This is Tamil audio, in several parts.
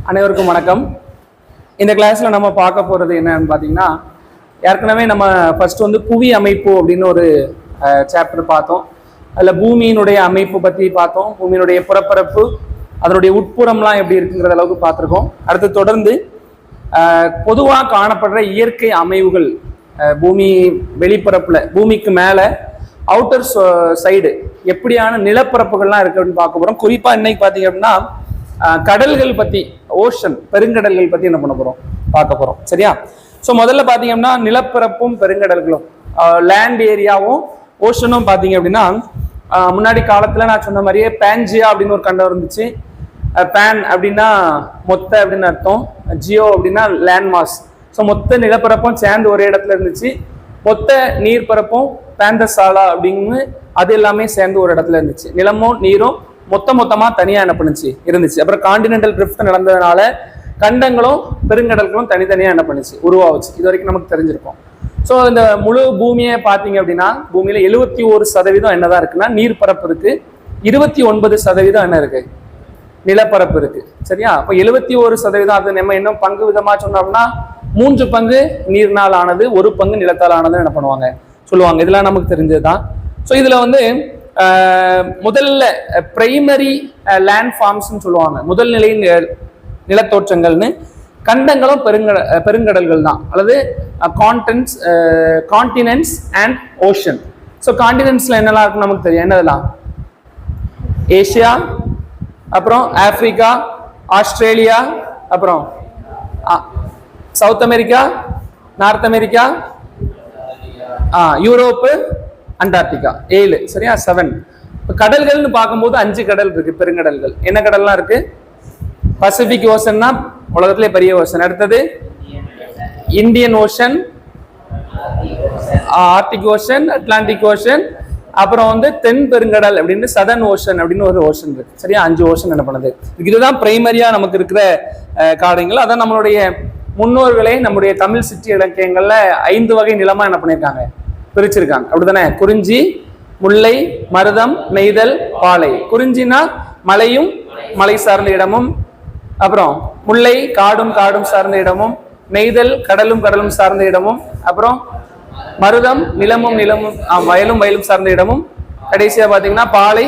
அனைவருக்கும் வணக்கம். இந்த கிளாஸ்ல நம்ம பார்க்க போறது என்னன்னு பார்த்தீங்கன்னா, ஏற்கனவே நம்ம ஃபர்ஸ்ட் புவி அமைப்பு அப்படின்னு ஒரு சாப்டர் பார்த்தோம். அதில் பூமியினுடைய அமைப்பு பற்றி பார்த்தோம். பூமியினுடைய புறப்பரப்பு, அதனுடைய உட்புறம்லாம் எப்படி இருக்குங்கிற அளவுக்கு பார்த்துருக்கோம். அடுத்து தொடர்ந்து பொதுவாக காணப்படுற இயற்கை அமைவுகள், பூமி வெளிப்பரப்புல பூமிக்கு மேலே அவுட்டர் சைடு எப்படியான நிலப்பரப்புகள்லாம் இருக்கு அப்படின்னு பார்க்க போகிறோம். குறிப்பாக இன்னைக்கு பார்த்தீங்க அப்படின்னா கடல்கள் பற்றி, ஓஷன் பெருங்கடல்கள் பற்றி என்ன பண்ண போகிறோம், பார்க்க போகிறோம். சரியா? ஸோ முதல்ல பார்த்தீங்கன்னா நிலப்பரப்பும் பெருங்கடல்களும், லேண்ட் ஏரியாவும் ஓஷனும் பார்த்தீங்க அப்படின்னா, முன்னாடி காலத்தில் நான் சொன்ன மாதிரியே பேன்ஜியா அப்படின்னு ஒரு கண்டம் இருந்துச்சு. பேன் அப்படின்னா மொத்த அப்படின்னு அர்த்தம், ஜியோ அப்படின்னா லேண்ட் மாஸ். ஸோ மொத்த நிலப்பரப்பும் சேர்ந்து ஒரே இடத்துல இருந்துச்சு. மொத்த நீர்ப்பரப்பும் பேந்தசாலா அப்படின்னு அது எல்லாமே சேர்ந்து ஒரு இடத்துல இருந்துச்சு. நிலமும் நீரும் மொத்தமா தனியா என்ன பண்ணுச்சு இருந்துச்சு. அப்புறம் கான்டினென்டல் ட்ரிஃப்ட் நடந்ததுனால கண்டங்களும் பெருங்கடல்களும் தனித்தனியா என்ன பண்ணுச்சு, உருவாச்சு. இது வரைக்கும் நமக்கு தெரிஞ்சிருக்கும். ஸோ இந்த முழு பூமியை பார்த்தீங்க அப்படின்னா, பூமியில 71% என்னதான் இருக்குன்னா நீர்ப்பரப்பு இருக்கு, 29% என்ன இருக்கு, நிலப்பரப்பு இருக்கு. சரியா? அப்போ 71% அது நம்ம என்ன பங்கு விதமா சொன்னோம்னா 3 பங்கு நீர்னால் ஆனது, 1 பங்கு நிலத்தால் ஆனது என்ன பண்ணுவாங்க சொல்லுவாங்க. இதெல்லாம் நமக்கு தெரிஞ்சதுதான். ஸோ இதுல முதல்ல பிரைமரி லேண்ட் ஃபார்ம்ஸ்ன்னு சொல்லுவாங்க, முதல் நிலை நிலத்தோற்றங்கள்னு. கண்டங்களும் பெருங்கடல்கள் தான், அல்லது கான்டினென்ட்ஸ் அண்ட் ஓஷன். ஸோ கான்டினென்ட்ஸ்ல என்னெல்லாம் இருக்கும் நமக்கு தெரியும். என்னதெல்லாம்? ஏசியா, அப்புறம் ஆப்பிரிக்கா, ஆஸ்திரேலியா, அப்புறம் south America, north America, Europe, Antarctica. 7. சரியா? 7. கடல்கள்னு பார்க்கும்போது 5 கடல் இருக்கு, பெருங்கடல்கள். என்ன கடல்லாம் இருக்கு? பசிபிக் ஓஷன்னா உலகத்திலே பெரிய ஓஷன். அடுத்தது Indian ocean, Arctic ocean, Atlantic ocean, அப்புறம் தென் பெருங்கடல் அப்படின்னு சதர்ன் ஓஷன் அப்படின்னு ஒரு ஓஷன் இருக்கு. சரியா? 5 ஓஷன் என்ன பண்ணுது. இதுதான் பிரைமரியா நமக்கு இருக்கிற காரியங்கள். அதான் நம்மளுடைய முன்னோர்களே நம்முடைய தமிழ் சிற்றி இலக்கியங்கள்ல 5 வகை நிலமா என்ன பண்ணியிருக்காங்க, பிரிச்சிருக்காங்க. அப்படித்தானே? குறிஞ்சி, முல்லை, மருதம், நெய்தல், பாலை. குறிஞ்சினா மலையும் மலை சார்ந்த இடமும், அப்புறம் முல்லை காடும் சார்ந்த இடமும், நெய்தல் கடலும் சார்ந்த இடமும், அப்புறம் மருதம் நிலமும் வயலும் சார்ந்த இடமும், கடைசியா பாத்தீங்கன்னா பாலை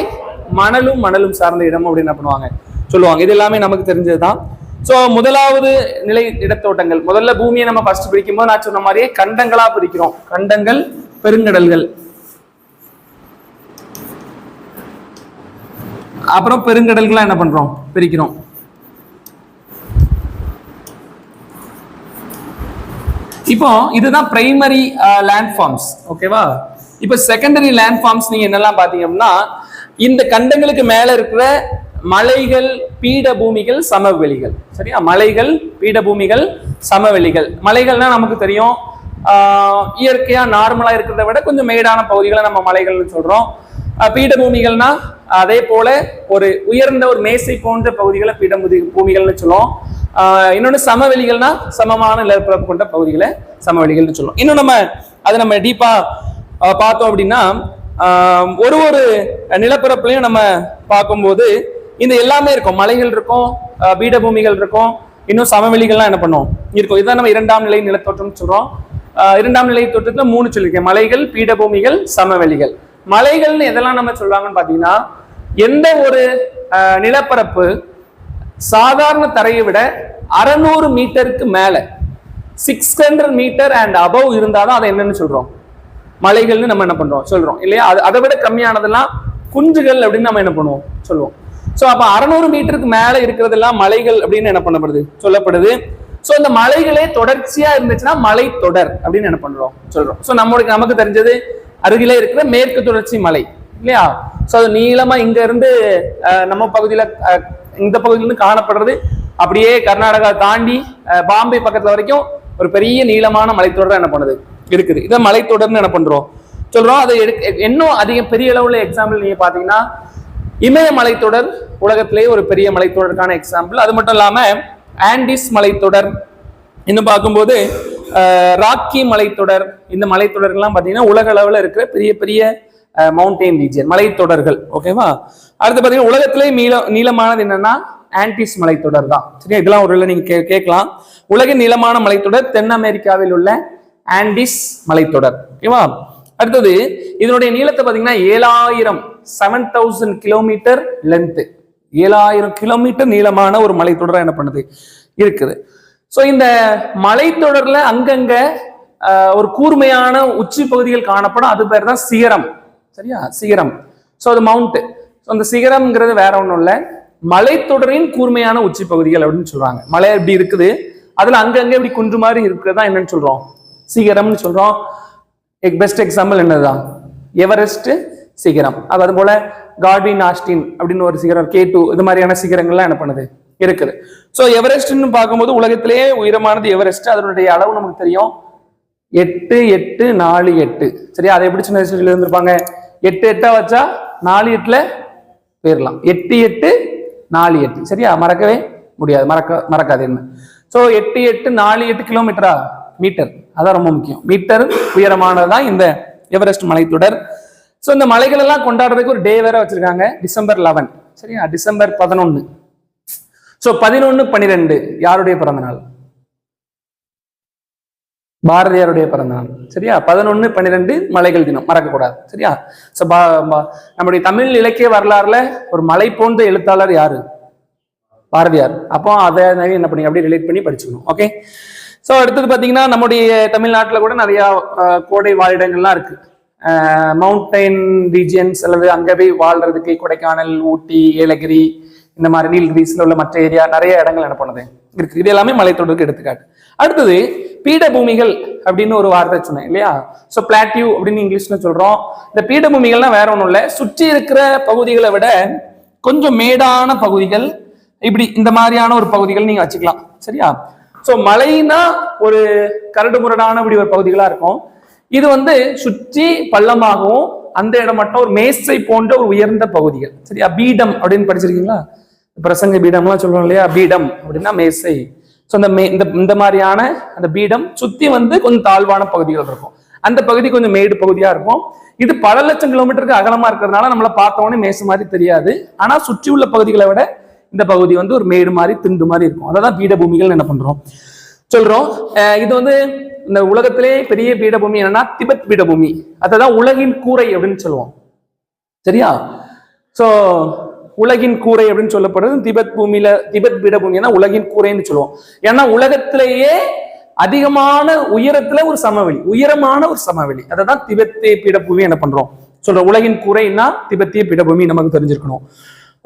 மணலும் சார்ந்த இடமும் அப்படின்னு என்ன பண்ணுவாங்க சொல்லுவாங்க. இது எல்லாமே நமக்கு தெரிஞ்சதுதான். ஸோ முதலாவது நிலை இடத்தோட்டங்கள். முதல்ல பூமியை நம்ம ஃபர்ஸ்ட் பிரிக்கும் போது நான் சொன்ன மாதிரியே கண்டங்களா பிரிக்கிறோம். கண்டங்கள், பெருங்கடல்கள், அப்புறம் பெருங்கடல்களா என்ன பண்றோம், பிரிக்கிறோம். இப்போ இதுதான் பிரைமரி லேண்ட் ஃபார்ம்ஸ். ஓகேவா? இப்போ செகண்டரி லேண்ட் ஃபார்ம்ஸ் நீங்க என்னெல்லாம் பாத்தீங்க அப்படின்னா, இந்த கண்டங்களுக்கு மேல இருக்கிற மலைகள், பீடபூமிகள், சமவெளிகள். சரியா? மலைகள், பீடபூமிகள், சமவெளிகள். மலைகள்னா நமக்கு தெரியும், இயற்கையா நார்மலா இருக்கிறத விட கொஞ்சம் மேடான பகுதிகளை நம்ம மலைகள்னு சொல்றோம். பீடபூமிகள்னா அதே போல ஒரு உயர்ந்த ஒரு மேசை போன்ற பகுதிகளை பூமிகள்னு சொல்லுவோம். இன்னொன்னு சமவெளிகள்னா சமமான நிலப்பரப்பு கொண்ட பகுதிகளை சமவெளிகள்னு சொல்லுவோம். இன்னும் நம்ம டீப்பா பார்த்தோம் அப்படின்னா, ஒரு நிலப்பரப்புலையும் நம்ம பார்க்கும்போது இந்த எல்லாமே இருக்கும். மலைகள் இருக்கும், பீடபூமிகள் இருக்கும், இன்னும் சமவெளிகள்லாம் என்ன பண்ணும் இருக்கும். இதுதான் நம்ம 2ஆம் நிலை நிலத்தோற்றம் சொல்றோம். 2ஆம் நிலை தோற்றத்துல 3 சொல்லியிருக்கேன்: மலைகள், பீடபூமிகள், சமவெளிகள். மலைகள்னு எதெல்லாம் நம்ம சொல்றாங்கன்னு பாத்தீங்கன்னா, எந்த ஒரு நிலப்பரப்பு சாதாரண தரையை விட 600 மீட்டருக்கு மேல 600 மீட்டர் அண்ட் அபவ் இருந்தாதான் அதை என்னன்னு சொல்றோம், மலைகள்னு நம்ம என்ன பண்றோம் சொல்றோம் இல்லையா? அதை விட கம்மியானதெல்லாம் குன்றுகள் அப்படின்னு நம்ம என்ன பண்ணுவோம் சொல்லுவோம். ஸோ அப்ப 600 மீட்டருக்கு மேல இருக்கிறதெல்லாம் மலைகள் அப்படின்னு என்ன பண்ணப்படுது, சொல்லப்படுது. ஸோ இந்த மலைகளே தொடர்ச்சியா இருந்துச்சுன்னா மலை தொடர் அப்படின்னு என்ன பண்றோம் சொல்றோம். ஸோ நமக்கு தெரிஞ்சது அருகிலே இருக்கிற மேற்கு தொடர்ச்சி மலை இல்லையா? ஸோ அது நீளமா இங்க இருந்து நம்ம பகுதியில, இந்த பகுதியிலிருந்து காணப்படுறது அப்படியே கர்நாடகா தாண்டி பாம்பே பக்கத்துல வரைக்கும் ஒரு பெரிய நீளமான மலைத்தொடர் என்ன பண்ணுது இருக்குது. இதை மலைத்தொடர்னு என்ன பண்றோம் சொல்றோம். அது இன்னும் அதிக பெரிய அளவுல எக்ஸாம்பிள் நீங்க பாத்தீங்கன்னா, இமய மலைத்தொடர் உலகத்திலேயே ஒரு பெரிய மலைத்தொடருக்கான எக்ஸாம்பிள். அது மட்டும் இல்லாம ஆண்டிஸ் மலைத்தொடர், இன்னும் பார்க்கும்போது ராக்கி மலைத்தொடர். இந்த மலைத்தொடர்கள்லாம் பாத்தீங்கன்னா உலக அளவுல இருக்கிற பெரிய பெரிய மவுண்டெயின் ரீஜியன் மலைத்தொடர்கள். ஓகேவா? அடுத்து பாத்தீங்கன்னா உலகத்திலே நீளமானது என்னன்னா ஆண்டிஸ் மலைத்தொடர் தான். சரியா, இதெல்லாம் ஒரு நீங்க கேட்கலாம். உலகின் நீளமான மலைத்தொடர் தென் அமெரிக்காவில் உள்ள ஆண்டிஸ் மலைத்தொடர். ஓகேவா? அடுத்தது இதனுடைய நீளத்தை பாத்தீங்கன்னா 7000 கிலோமீட்டர் லென்த், 7000 கிலோமீட்டர் நீளமான ஒரு மலைத்தொடர் என்ன பண்ணுது இருக்குது. சோ இந்த மலைத்தொடர்ல அங்கங்க ஒரு கூர்மையான உச்சி பகுதிகள் காணப்படும். அது பேர் தான் சிகரம். சரியா, சிகரம். சோ அது மவுண்ட். அந்த சிகரம்ங்கிறது வேற ஒண்ணும் இல்ல, மலைத்தொடரின் கூர்மையான உச்சி பகுதிகள் அப்படின்னு சொல்றாங்க. மலை எப்படி இருக்குது, அதுல அங்கங்க இப்படி குன்று மாதிரி இருக்கிறதா என்னன்னு சொல்றோம், சிகரம்னு சொல்றோம். பெஸ்ட் எக்ஸாம்பிள் என்னதுதான், எவரெஸ்ட் சிகரம். அது போல கார்ட்வின் ஆஸ்டின் அப்படின்னு ஒரு சிகரம், K2, இது மாதிரியான சிகரங்கள்லாம் என்ன பண்ணுது இருக்குது. சோ எவரெஸ்ட்னு பார்க்கும்போது உலகத்திலேயே உயரமானது எவரெஸ்ட். அதனுடைய அளவு நமக்கு தெரியும், 8848. சரியா, அதை எப்படி சின்ன வயசுல இருந்திருப்பாங்க, 8 வச்சா 4 போயிடலாம், 8848. சரியா, மறக்கவே முடியாது, மறக்காது என்ன. சோ 8848 கிலோமீட்டரா, மீட்டர், அதான் ரொம்ப முக்கியம். மீட்டர் உயரமானதுதான் இந்த எவரெஸ்ட் மலைத்தொடர். சோ இந்த மலைகள் எல்லாம் கொண்டாடுறதுக்கு ஒரு டே வேற வச்சிருக்காங்க, டிசம்பர் 11. சரியா, டிசம்பர் 11. சோ 11/12 யாருடைய பிறந்த நாள், பாரதியாருடைய பிறந்த நாள். சரியா, 11/12 மலைகள் தினம், மறக்கக்கூடாது. சரியா, நம்முடைய தமிழ் இலக்கிய வரலாறுல ஒரு மலை போன்ற எழுத்தாளர் யாரு, பாரதியார். அப்போ அதை என்ன பண்ணி அப்படியே ரிலேட் பண்ணி படிச்சுக்கணும். ஓகே. சோ அடுத்தது பாத்தீங்கன்னா நம்முடைய தமிழ்நாட்டுல கூட நிறைய கோடை வாழிடங்கள்லாம் இருக்கு. மவுண்டைன் ரீஜியன்ஸ் அல்லது அங்கே போய் வாழ்றதுக்கு கொடைக்கானல், ஊட்டி, ஏலகிரி, இந்த மாதிரி நீல்கிரிஸ்ல உள்ள மற்ற ஏரியா நிறைய இடங்கள் என்ன பண்ணுது இருக்கு. இது எல்லாமே மலைத்தொடருக்கு எடுத்துக்காட்டு. அடுத்தது பீடபூமிகள் அப்படின்னு ஒரு வார்த்தை சொன்னேன் இல்லையா. சோ பிளாட்டியூ அப்படின்னு இங்கிலீஷ்ல சொல்றோம். இந்த பீடபூமிகள்லாம் வேற ஒண்ணும் இல்லை, சுற்றி இருக்கிற பகுதிகளை விட கொஞ்சம் மேடான பகுதிகள், இப்படி இந்த மாதிரியான ஒரு பகுதிகள் நீங்க வச்சுக்கலாம். சரியா, சோ மலைனா ஒரு கரடு முரடான இப்படி ஒரு பகுதிகளா இருக்கும். இது சுற்றி பள்ளமாகவும் அந்த இடம் மட்டும் ஒரு மேசை போன்ற ஒரு உயர்ந்த பகுதிகள். சரியா, பீடம் அப்படின்னு படிச்சிருக்கீங்களா, பிரசங்க பீடம்லாம் சொல்றோம் இல்லையா, பீடம் அப்படின்னா மேசை. ஸோ இந்த மாதிரியான அந்த பீடம் சுத்தி கொஞ்சம் தாழ்வான பகுதிகள் இருக்கும். அந்த பகுதி கொஞ்சம் மேடு பகுதியா இருக்கும். இது பல லட்சம் கிலோமீட்டருக்கு அகலமா இருக்கிறதுனால நம்மளை பார்த்தோன்னே மேசை மாதிரி தெரியாது. ஆனா சுற்றி உள்ள பகுதிகளை விட இந்த பகுதி ஒரு மேடு மாதிரி திண்டு மாதிரி இருக்கும். அதான் பீடபூமிகள் என்ன பண்றோம் சொல்றோம். இது இந்த உலகத்திலே பெரிய பீடபூமி என்னன்னா திபெத் பீடபூமி. அதான் உலகின் கூரை அப்படின்னு சொல்லுவோம். சரியா, சோ உலகின் கூரை அப்படின்னு சொல்லப்படுறது திபெத் பீடபூமினா உலகின் கூரைன்னு சொல்லுவோம். ஏன்னா உலகத்திலேயே அதிகமான உயரத்துல ஒரு சமவெளி, உயரமான ஒரு சமவெளி, அதான் திபெத்திய பீடபூமி என்ன பண்றோம் சொல்றோம். உலகின் கூரைன்னா திபெத்திய பீடபூமி நமக்கு தெரிஞ்சிருக்கணும்.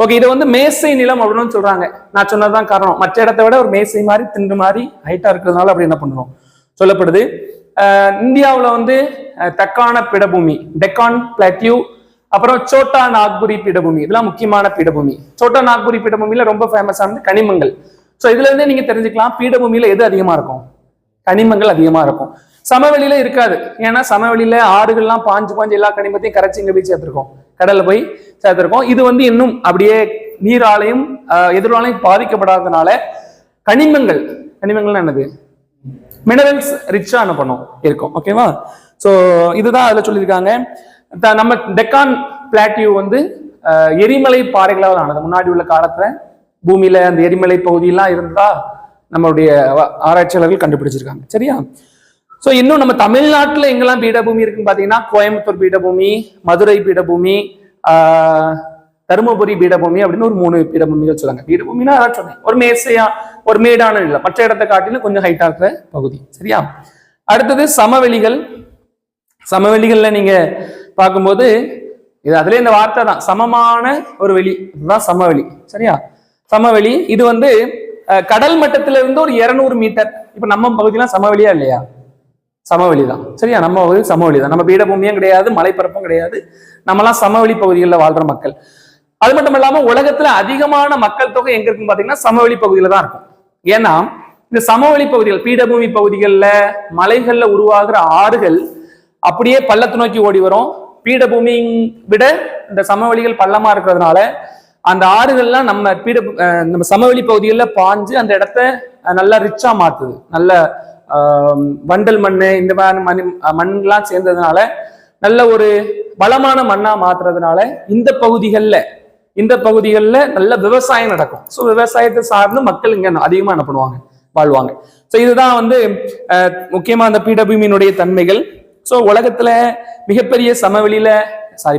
ஓகே, இது மேசை நிலம் அப்படின்னு சொல்றாங்க. நான் சொன்னதுதான் காரணம், மற்ற இடத்தை விட ஒரு மேசை மாதிரி திண்டு மாதிரி ஹைட்டா இருக்கிறதுனால அப்படி என்ன பண்றோம் சொல்லப்படுது. இந்தியாவில் தக்கான பீடபூமி, டெக்கான் பிளாட்டியூ, அப்புறம் சோட்டா நாக்புரி பீடபூமி, இதெல்லாம் முக்கியமான பீடபூமி. சோட்டா நாக்புரி பீடபூமியில ரொம்ப ஃபேமஸ் ஆனது கனிமங்கள். ஸோ இதுல இருந்தே நீங்க தெரிஞ்சுக்கலாம் பீடபூமியில எது அதிகமா இருக்கும், கனிமங்கள் அதிகமா இருக்கும். சமவெளியில இருக்காது, ஏன்னா சமவெளியில ஆறுகள்லாம் பாஞ்சு எல்லா கனிமத்தையும் கரைச்சி இங்க போய் சேர்த்திருக்கோம், கடல்ல போய் சேர்த்திருக்கோம். இது இன்னும் அப்படியே நீராலையும் எதிராலையும் பாதிக்கப்படாததுனால கனிமங்கள் என்னது, மினரல்ஸ் ரிச்சா என்ன பண்ணும் இருக்கும். ஓகேவா, சோ இதுதான் அதுல சொல்லியிருக்காங்க. நம்ம டெக்கான் பிளாட்டியூ எரிமலை பாறைகளால் ஆனது. முன்னாடி உள்ள காலத்துல பூமியில அந்த எரிமலை பகுதியெல்லாம் இருந்தா நம்மளுடைய ஆராய்ச்சியாளர்கள் கண்டுபிடிச்சிருக்காங்க. சரியா, சோ இன்னும் நம்ம தமிழ்நாட்டுல எங்கெல்லாம் பீடபூமி இருக்குன்னு பாத்தீங்கன்னா கோயம்புத்தூர் பீடபூமி, மதுரை பீடபூமி, தருமபுரி பீடபூமி அப்படின்னு ஒரு 3 பீடபூமிகள் சொல்றாங்க. பீடபூமினா அதான் சொன்னேன், ஒரு மேசையா ஒரு மேடான இல்லை, மற்ற இடத்தை காட்டிலும் கொஞ்சம் ஹைட்டா இருக்கிற பகுதி. சரியா, அடுத்தது சமவெளிகள். சமவெளிகள்ல நீங்க பார்க்கும்போது இது அதுல இந்த வார்த்தை தான், சமமான ஒரு வெளி, இதுதான் சமவெளி. சரியா, சமவெளி இது கடல் மட்டத்தில இருந்து ஒரு 200 மீட்டர். இப்ப நம்ம பகுதியெல்லாம் சமவெளியா இல்லையா, சமவெளிதான். சரியா, நம்ம பகுதி சமவெளிதான். நம்ம பீடபூமியும் கிடையாது, மலைப்பரப்பும் கிடையாது, நம்மலாம் சமவெளி பகுதிகளில் வாழ்ற மக்கள். அது மட்டும் இல்லாம உலகத்துல அதிகமான மக்கள் தொகை எங்க இருக்குன்னு பாத்தீங்கன்னா சமவெளி பகுதியில தான் இருக்கும். ஏன்னா இந்த சமவெளி பகுதிகள், பீடபூமி பகுதிகளில் மலைகள்ல உருவாகிற ஆறுகள் அப்படியே பள்ளத்தை நோக்கி ஓடி வரும். பீடபூமி விட இந்த சமவெளிகள் பள்ளமா இருக்கிறதுனால அந்த ஆறுகள்லாம் நம்ம சமவெளி பகுதிகளில் பாஞ்சு அந்த இடத்த நல்லா ரிச்சா மாத்துது. நல்ல வண்டல் மண், இந்த மாதிரி மண்லாம் சேர்ந்ததுனால நல்ல ஒரு பலமான மண்ணா மாத்துறதுனால இந்த பகுதிகளில் இந்த பகுதிகளில் நல்ல விவசாயம் நடக்கும். ஸோ விவசாயத்தை சார்ந்து மக்கள் இங்க அதிகமா என்ன பண்ணுவாங்க, வாழ்வாங்க. ஸோ இதுதான் வந்து முக்கியமா அந்த பீடபூமியினுடைய தன்மைகள். ஸோ உலகத்துல மிகப்பெரிய சமவெளியில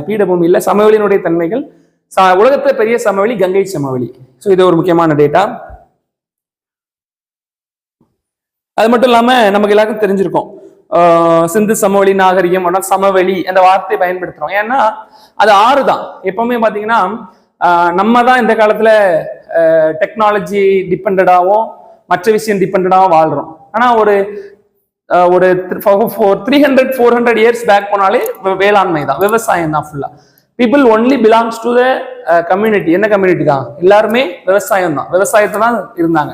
பீடபூமியில சமவெளியினுடைய தன்மைகள். உலகத்துல பெரிய சமவெளி கங்கை சமவெளி. ஸோ இது ஒரு முக்கியமான டேட்டா. அது மட்டும் இல்லாம நமக்கு எல்லாருக்கும் தெரிஞ்சிருக்கும் சிந்து சமவெளி நாகரிகம், சமவெளி அந்த வார்த்தையை பயன்படுத்துறோம். ஏன்னா அது ஆறு தான். எப்பவுமே பாத்தீங்கன்னா நம்ம தான் இந்த காலத்துல டெக்னாலஜி டிபெண்டடாகவும் மற்ற விஷயம் டிபெண்டடாகவும் வாழ்றோம். ஆனா ஒரு 300-400 இயர்ஸ் பேக் போனாலே வேளாண்மை தான், விவசாயம் தான் ஃபுல்லா. People only belongs to the community. என்ன கம்யூனிட்டி தான்? எல்லாருமே விவசாயம் தான், விவசாயத்தை தான் இருந்தாங்க.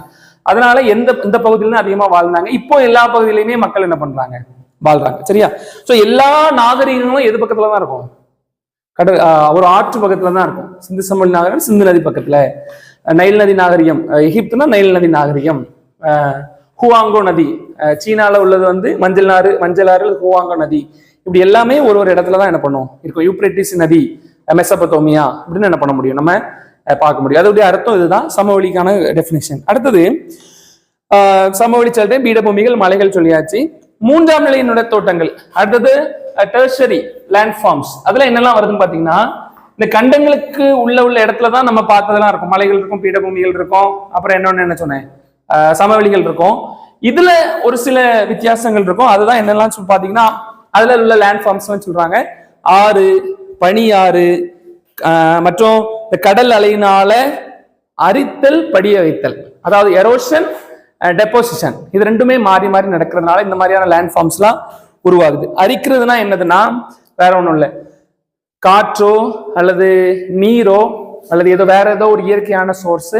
அதனால இந்த பகுதியில அதிகமா வாழ்ந்தாங்க. இப்போ எல்லா பகுதியிலுமே மக்கள் என்ன பண்றாங்க, வாழ்றாங்க. சரியா? சோ எல்லா நாகரிகங்களும் எது பக்கத்துல தான் இருக்கும்? ஒரு ஆற்று பக்கத்துல தான் இருக்கும். சிந்து சமவெளி நாகரிகம் சிந்து நதி பக்கத்துல, நைல் நதி நாகரிகம் எகிப்துனா நைல் நதி நாகரிகம், ஹுவாங்கோ நதி சீனால உள்ளது வந்து மஞ்சள் ஆறு ஹுவாங்கோ நதி. இப்படி எல்லாமே ஒரு இடத்துல தான் என்ன பண்ணும் இருக்கும். யூப்ரட்டிஸ் நதி மெசபத்தோமியா அப்படின்னு என்ன பண்ண முடியும், நம்ம பார்க்க முடியும். அதோடைய அர்த்தம் இதுதான், சமவெளிக்கான டெபினிஷன். அடுத்தது சமவெளி சொல்லிட்டு பீடபூமிகள், மலைகள் சொல்லியாச்சு. மூன்றாம் நிலை நிலத்தோட்டங்கள். அடுத்தது டெர்ஷரி லேண்ட்ஃபார்ம்ஸ். அதுல என்னெல்லாம் வருதுன்னு பாத்தீங்கன்னா, இந்த கண்டங்களுக்கு உள்ள இடத்துலதான் நம்ம பார்த்ததெல்லாம் இருக்கும். மலைகள் இருக்கும், பீடபூமிகள் இருக்கும், அப்புறம் என்ன சொன்னேன், சமவெளிகள் இருக்கும். இதுல ஒரு சில வித்தியாசங்கள் இருக்கும். அதுதான் என்னெல்லாம் பாத்தீங்கன்னா, அதுல உள்ள லேண்ட்ஃபார்ம்ஸ் சொல்றாங்க. ஆறு, பனியாறு மற்றும் இந்த கடல் அலையினால அரித்தல், படிய வைத்தல், அதாவது எரோஷன், டெபோசிஷன், இது ரெண்டுமே மாறி மாறி நடக்கிறதுனால இந்த மாதிரியான லேண்ட்ஃபார்ம்ஸ் எல்லாம் உருவாகுது. அரிக்கிறதுனா என்னதுன்னா வேற ஒண்ணும் இல்லை, காற்றோ அல்லது நீரோ அல்லது வேற ஏதோ ஒரு இயற்கையான சோர்ஸ்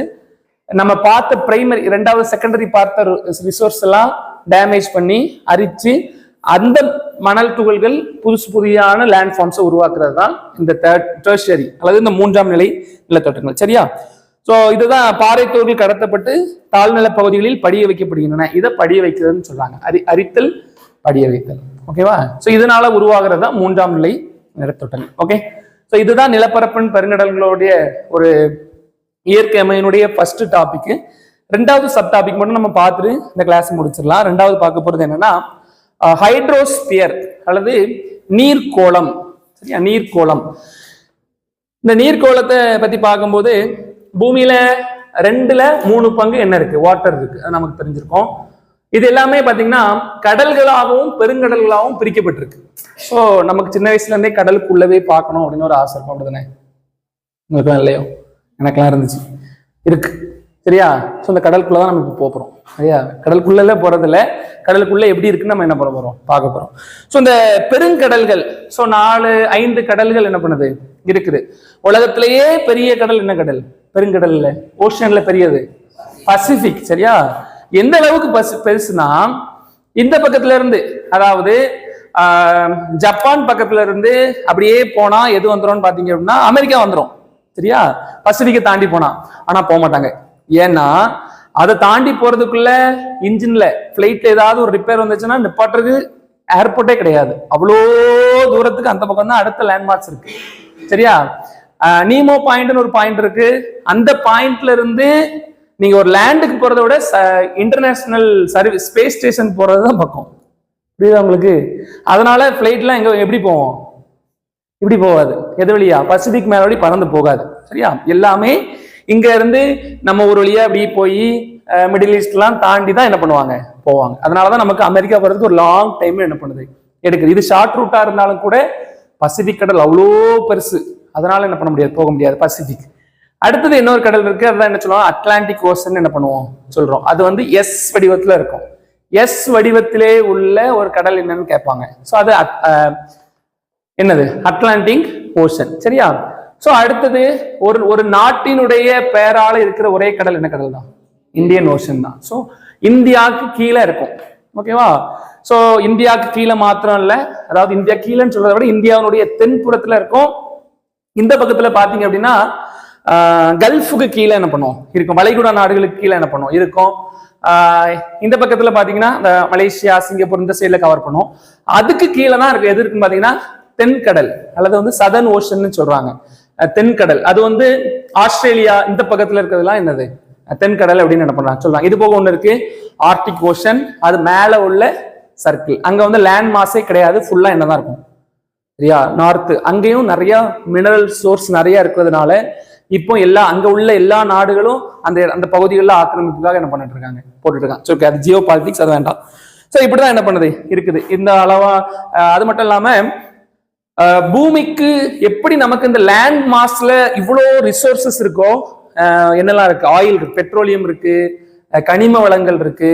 நம்ம பார்த்த பிரைமரி, இரண்டாவது செகண்டரி பார்த்த ரிசோர்ஸ் எல்லாம் டேமேஜ் பண்ணி அரிச்சு அந்த மணல் துகள்கள் புதியான லேண்ட்ஃபார்ம்ஸை உருவாக்குறது தான் இந்த டெர்ஷரி அல்லது இந்த மூன்றாம் நிலை நிலத்தோட்டங்கள். சரியா? ஸோ இதுதான் பாறை தோல்கள் கடத்தப்பட்டு தாழ்நில பகுதிகளில் படிய வைக்கப்படுகின்றன. இதை படிய வைக்கிறதுன்னு சொல்றாங்க. அரித்தல், படிய வைத்தல். ஓகேவா? ஸோ இதனால உருவாகிறது தான் மூன்றாம் நிலை நிலத்தோட்டங்கள். ஓகே, ஸோ இதுதான் நிலப்பரப்பின் பெருங்கடல்களுடைய ஒரு இயற்கை அமையினுடைய ஃபர்ஸ்ட் டாபிக். ரெண்டாவது சப் டாபிக் மட்டும் நம்ம பார்த்துட்டு இந்த கிளாஸ் முடிச்சிடலாம். ரெண்டாவது பார்க்க போறது என்னன்னா ஹைட்ரோஸ்பியர் அல்லது நீர்க்கோளம். சரியா? நீர்க்கோளம். இந்த நீர்க்கோளத்தை பத்தி பார்க்கும்போது பூமியில 2/3 பங்கு என்ன இருக்கு, வாட்டர் இருக்கு. அது நமக்கு தெரிஞ்சிருக்கும். இது எல்லாமே பாத்தீங்கன்னா கடல்களாகவும் பெருங்கடல்களாகவும் பிரிக்கப்பட்டிருக்கு. ஸோ நமக்கு சின்ன வயசுல இருந்தே கடலுக்குள்ளவே பார்க்கணும் அப்படின்னு ஒரு ஆசை இருக்கும். அப்படிதானே? உங்களுக்கு இல்லையோ? எனக்கெல்லாம் இருந்துச்சு, இருக்கு. சரியா? ஸோ இந்த கடலுக்குள்ளதான் நம்ம இப்போ போறோம். சரியா? கடலுக்குள்ள போறதில்ல, கடலுக்குள்ள எப்படி இருக்குன்னு நம்ம என்ன பண்ண போறோம், பார்க்க போறோம். ஸோ இந்த பெருங்கடல்கள், ஸோ 4-5 கடல்கள் என்ன பண்ணுது இருக்குது. உலகத்திலேயே பெரிய கடல் என்ன கடல்? பெருங்கடல்ல, ஓஷன்ல பெரியது பசிபிக். சரியா? எந்த அளவுக்கு பெருசுனா இந்த பக்கத்துல இருந்து, அதாவது ஜப்பான் பக்கத்துல இருந்து அப்படியே போனா எது வந்துடும் பாத்தீங்க அப்படின்னா அமெரிக்கா வந்துடும். சரியா? பசிபிக்கை தாண்டி போனா. ஆனா போக மாட்டாங்க. ஏன்னா அதை தாண்டி போறதுக்குள்ள இன்ஜின்ல பிளைட்ல ஏதாவது ஒரு ரிப்பேர் வந்துச்சுன்னா நிப்பாட்டுறதுக்கு ஏர்போர்ட்டே கிடையாது. அவ்வளோ தூரத்துக்கு அந்த பக்கம் தான் அடுத்த லேண்ட்மார்க்ஸ் இருக்கு. சரியா? நீமோ பாயிண்ட்னு ஒரு பாயிண்ட் இருக்கு. அந்த பாயிண்ட்ல இருந்து நீங்க ஒரு லேண்டுக்கு போறதை விட இன்டர்நேஷனல் சர்வீஸ் ஸ்பேஸ் ஸ்டேஷன் போறதுதான் பக்கம். புரியுதா உங்களுக்கு? அதனால பிளைட்லாம் எங்க எப்படி போவோம், இப்படி போகாது. எது வழியா? பசிபிக் மேல வழி பறந்து போகாது. சரியா? எல்லாமே இங்க இருந்து நம்ம ஒரு வழியா அப்படி போய் மிடில் ஈஸ்ட் எல்லாம் தாண்டி தான் என்ன பண்ணுவாங்க, போவாங்க. அதனாலதான் நமக்கு அமெரிக்கா போறதுக்கு ஒரு லாங் டைம் என்ன பண்ணுது, எடுக்குது. இது ஷார்ட் ரூட்டா இருந்தாலும் கூட பசிபிக் கடல் அவ்வளோ பெருசு, அதனால என்ன பண்ண முடியாது, போக முடியாது பசிபிக். அடுத்தது இன்னொரு கடல் இருக்கு, அதுதான் என்ன சொல்லுவோம், அட்லாண்டிக் ஓஷன் என்ன பண்ணுவோம் சொல்றோம். அது வந்து எஸ் வடிவத்துல இருக்கும். எஸ் வடிவத்திலே உள்ள ஒரு கடல் என்னன்னு கேட்பாங்க. ஸோ அது என்னது, அட்லாண்டிக் ஓஷன். சரியா? ஸோ அடுத்தது ஒரு நாட்டினுடைய பெயரால இருக்கிற ஒரே கடல் என்ன கடல் தான், இந்தியன் ஓஷன் தான். ஸோ இந்தியாவுக்கு கீழே இருக்கும். ஓகேவா? ஸோ இந்தியாவுக்கு கீழே மாத்திரம் இல்லை, அதாவது இந்தியா கீழேன்னு சொல்றதை விட இந்தியாவுடைய தென்புறத்துல இருக்கும். இந்த பக்கத்துல பாத்தீங்க அப்படின்னா கல்ஃபுக்கு கீழே என்ன பண்ணுவோம் இருக்கும், வளைகுடா நாடுகளுக்கு கீழே என்ன பண்ணுவோம் இருக்கும். இந்த பக்கத்துல பாத்தீங்கன்னா இந்த மலேசியா, சிங்கப்பூர் இந்த சைட்ல கவர் பண்ணுவோம். அதுக்கு கீழே தான் இருக்கு. எது இருக்குன்னு பாத்தீங்கன்னா தென்கடல் அல்லது வந்து சதர்ன் ஓஷன் சொல்றாங்க. தென்கடல். அது வந்து ஆஸ்திரேலியா இந்த பக்கத்துல இருக்கிறதுலாம் என்னது தென்கடல் அப்படின்னு என்ன பண்றாங்க சொல்றாங்க. இது போக ஒண்ணு இருக்கு ஆர்டிக் ஓஷன், அது மேல உள்ள சர்க்கிள். அங்க வந்து லேண்ட் மாஸே கிடையாது, ஃபுல்லா என்னதான் இருக்கும் சரியா நார்த். அங்கேயும் நிறைய மினரல் சோர்ஸ் நிறைய இருக்கிறதுனால இப்போ அங்க உள்ள எல்லா நாடுகளும் அந்த பகுதிகளில் ஆக்கிரமிப்புக்காக என்ன பண்ணிட்டு இருக்காங்க போட்டுட்டு இருக்காங்க. அது ஜியோ பாலிட்டிக்ஸ், அது வேண்டாம். ஸோ இப்படிதான் என்ன பண்ணுது இருக்குது இந்த அளவா. அது மட்டும் இல்லாம பூமிக்கு எப்படி நமக்கு இந்த லேண்ட் மாஸ்ல இவ்வளோ ரிசோர்சஸ் இருக்கோ, என்னெல்லாம் இருக்கு, ஆயில் இருக்கு, பெட்ரோலியம் இருக்கு, கனிம வளங்கள் இருக்கு,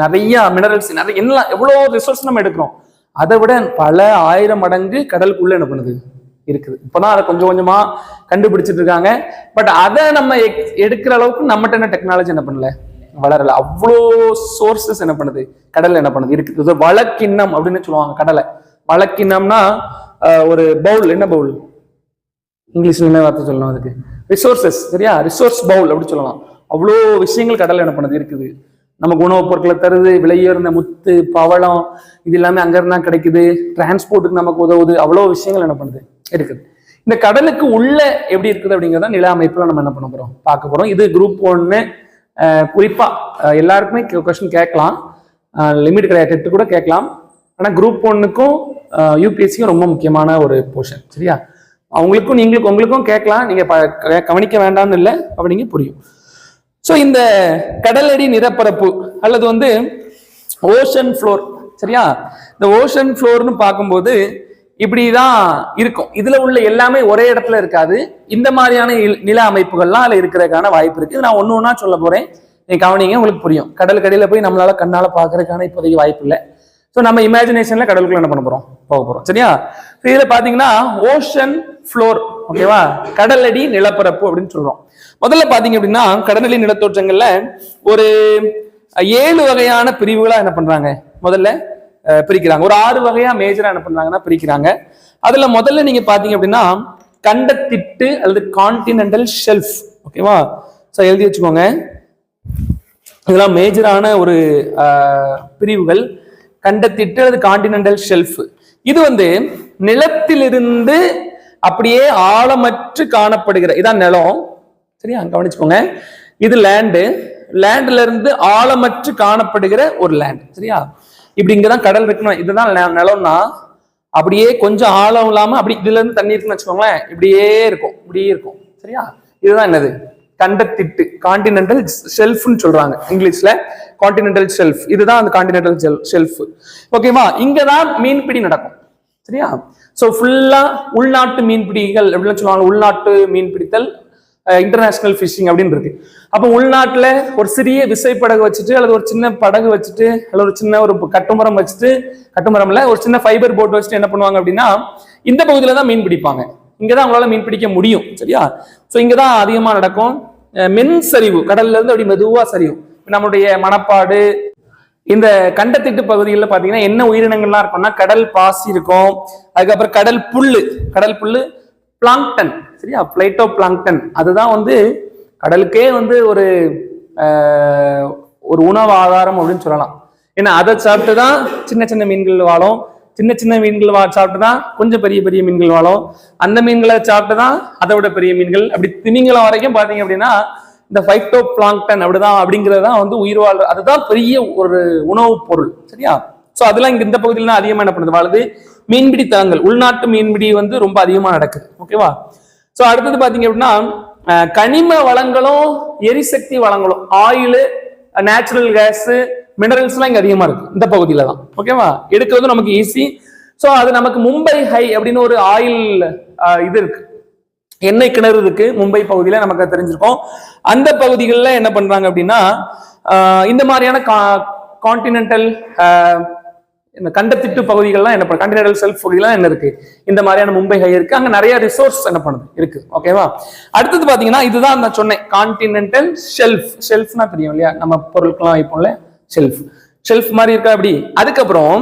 நிறைய மினரல்ஸ், நிறைய என்னெல்லாம் எவ்வளோ ரிசோர்ஸ் நம்ம எடுக்கிறோம், அதை விட பல 1000 மடங்கு கடலுக்குள்ள என்ன பண்ணுது இருக்குது. இப்பதான் அதை கொஞ்சம் கொஞ்சமா கண்டுபிடிச்சிட்டு இருக்காங்க. பட் அதை நம்ம எடுக்கிற அளவுக்கு நம்மகிட்ட என்ன டெக்னாலஜி என்ன பண்ணல, வளரல. அவ்வளோ சோர்சஸ் என்ன பண்ணுது கடல்ல என்ன பண்ணுது இருக்குது. வழக்கிண்ணம் அப்படின்னு சொல்லுவாங்க கடலை. வழக்கிண்ணம்னா ஒரு பவுல், என்ன பவுல் இங்கிலீஷ்ல என்ன வார்த்தை சொல்லலாம் அதுக்கு, ரிசோர்சஸ் சரியா, ரிசோர்ஸ் பவுல் அப்படி சொல்லலாம். அவ்வளோ விஷயங்கள் கடல்ல என்ன பண்ணுது இருக்குது. நமக்கு உணவுப் பொருட்களை தருது, விலையுயர்ந்த முத்து பவளம் இது எல்லாமே அங்க இருந்தா கிடைக்குது, டிரான்ஸ்போர்ட்டுக்கு நமக்கு உதவுது, அவ்வளோ விஷயங்கள் என்ன பண்ணுது இருக்குது. இந்த கடலுக்கு உள்ள எப்படி இருக்குது அப்படிங்கிறத நில அமைப்புல நம்ம என்ன பண்ண போறோம் பார்க்க போறோம். இது குரூப் 1 குறிப்பா எல்லாருக்குமே கொஸ்டின் கேட்கலாம், லிமிட் கிடையாது, டெட் கூட கேட்கலாம். ஆனா குரூப் 1க்கும் யூபிஎஸ்சிக்கும் ரொம்ப முக்கியமான ஒரு போர்ஷன் சரியா. அவங்களுக்கும் உங்களுக்கும் கேட்கலாம், நீங்க கவனிக்க வேண்டாம்னு இல்லை, அப்படிங்க புரியும். ஸோ இந்த கடலடி நிலப்பரப்பு அல்லது வந்து ஓஷன் ஃப்ளோர் சரியா. இந்த ஓஷன் ஃப்ளோர்னு பார்க்கும்போது இப்படிதான் இருக்கும். இதுல உள்ள எல்லாமே ஒரே இடத்துல இருக்காது. இந்த மாதிரியான நில அமைப்புகள்லாம் அதுல இருக்கிறதுக்கான வாய்ப்பு இருக்கு. நான் ஒண்ணு ஒண்ணா சொல்ல போறேன், நீங்க கவனிங்க, உங்களுக்கு புரியும். கடல் கடையில போய் நம்மளால கண்ணால பாக்குறதுக்கான இப்போதைக்கு வாய்ப்பு இல்லை. ஸோ நம்ம இமேஜினேஷன்ல கடலுக்குள்ள என்ன பண்ண போறோம் போக போறோம் சரியா. இதுல பாத்தீங்கன்னா ஓஷன் ஃப்ளோர் ஓகேவா, கடலடி நிலப்பரப்பு அப்படின்னு சொல்றோம். முதல்ல பாத்தீங்க அப்படின்னா கடலடி நிலத்தோற்றங்கள்ல ஒரு 7 வகையான பிரிவுகளா என்ன பண்றாங்க முதல்ல பிரிக்கிறாங்க. ஒரு 6 வகையா மேஜரா என்ன பண்றாங்கன்னா பிரிக்கிறாங்க. அதுல முதல்ல நீங்க பாத்தீங்க அப்படின்னா கண்டத்திட்டு அல்லது கான்டினென்டல் ஷெல்ஃப் ஓகேவா. ஸோ எழுதி வச்சுக்கோங்க, இதெல்லாம் மேஜரான ஒரு பிரிவுகள். கண்டத்திட்டு அல்லது கான்டினென்டல் ஷெல்ஃப் இது வந்து நிலத்திலிருந்து அப்படியே ஆழமற்று காணப்படுகிற இதான் நிலம் சரியா, கவனிச்சுக்கோங்க. இது லேண்ட்ல இருந்து ஆழமற்று காணப்படுகிற ஒரு லேண்ட் சரியா. இப்படி இங்கதான் கடல் இருக்கணும், இதுதான் நிலம்னா அப்படியே கொஞ்சம் ஆழம் இல்லாம அப்படி இதுல இருந்து தண்ணி இருக்குன்னு வச்சுக்கோங்களேன், இப்படியே இருக்கும் சரியா. இதுதான் என்னது கண்டத்திட்டு, கான்டினென்டல் ஷெல்ஃப்னு சொல்றாங்க இங்கிலீஷ்ல, கான்டினென்டல் ஷெல்ஃப். இதுதான் அந்த கான்டினென்டல் ஷெல்ஃப் ஓகேவா. இங்கதான் மீன்பிடி நடக்கும் சரியா. ஸோ ஃபுல்லா உள்நாட்டு மீன்பிடிகள் எப்படின்னு சொல்லுவாங்க, உள்நாட்டு மீன்பிடித்தல், இன்டர்நேஷனல் ஃபிஷிங் அப்படின்னு இருக்கு. அப்போ உள்நாட்டுல ஒரு சிறிய விசைப்படகு வச்சுட்டு அல்லது ஒரு சின்ன படகு வச்சுட்டு அல்லது ஒரு சின்ன ஒரு கட்டுமரம் வச்சுட்டு, கட்டுமரம்ல ஒரு சின்ன ஃபைபர் போட் வச்சுட்டு என்ன பண்ணுவாங்க அப்படின்னா இந்த பகுதியில தான் மீன் பிடிப்பாங்க. இங்கதான் அவங்களால மீன் பிடிக்க முடியும் சரியா. ஸோ இங்கதான் அதிகமா நடக்கும். மென் சரிவு கடல்ல இருந்து அப்படி மெதுவா சரிவு. நம்மளுடைய மணப்பாடு இந்த கண்டத்திட்டு பகுதிகளில் பாத்தீங்கன்னா என்ன உயிரினங்கள்லாம் இருக்கும்னா கடல் பாசி இருக்கும், அதுக்கப்புறம் கடல் புல்லு பிளாங்டன் சரியா, பிளைட்டோ பிளாங்டன். அதுதான் வந்து கடலுக்கே வந்து ஒரு உணவு ஆதாரம் அப்படின்னு சொல்லலாம். ஏன்னா அதை சாப்பிட்டுதான் சின்ன சின்ன மீன்கள் வாழும், சின்ன மீன்கள் சாப்பிட்டுதான் கொஞ்சம் பெரிய மீன்கள் வாழும், அந்த மீன்களை சாப்பிட்டுதான் அதை விட பெரிய மீன்கள், அப்படி திமிங்கலம் வரைக்கும் பாத்தீங்க அப்படின்னா இந்த ஃபைட்டோ பிளாங்டன் அப்படிதான் அப்படிங்கிறதான் வந்து உயிர் வாழ்ற, அதுதான் பெரிய ஒரு உணவுப் பொருள் சரியா. ஸோ அதெல்லாம் இங்க இந்த பகுதியில அதிகமா என்ன பண்ணுது வாழுது. மீன்பிடி தளங்கள், உள்நாட்டு மீன்பிடி வந்து ரொம்ப அதிகமா நடக்குது ஓகேவா. ஸோ அடுத்தது பாத்தீங்க அப்படின்னா கனிம வளங்களும் எரிசக்தி வளங்களும், ஆயில், நேச்சுரல் கேஸ், மினரல்ஸ் எல்லாம் இங்க அதிகமா இருக்கு இந்த பகுதியில தான் ஓகேவா. எடுக்கிறது நமக்கு ஈஸி. ஸோ அது நமக்கு மும்பை ஹை அப்படின்னு ஒரு ஆயில் இது இருக்கு, எண்ணெய் கிணறு இருக்கு மும்பை பகுதியில, நமக்கு தெரிஞ்சிருக்கும். அந்த பகுதிகளில் என்ன பண்றாங்க அப்படின்னா இந்த மாதிரியான கான்டினென்டல் இந்த கண்டத்திட்டு பகுதிகள்லாம் என்ன கான்டினென்டல் ஷெல்ஃப் பகுதியெல்லாம் என்ன இருக்கு, இந்த மாதிரியான மும்பை ஹை இருக்கு, அங்க நிறைய ரிசோர்ஸ் என்ன பண்ணுது இருக்கு ஓகேவா. அடுத்தது பாத்தீங்கன்னா இதுதான் நான் சொன்னேன் கான்டினென்டல் ஷெல்ஃப்னா தெரியும் இல்லையா, நம்ம பொருட்கள்லாம் வைப்போம்ல ஷெல்ஃப் மாதிரி இருக்கா அப்படி. அதுக்கப்புறம்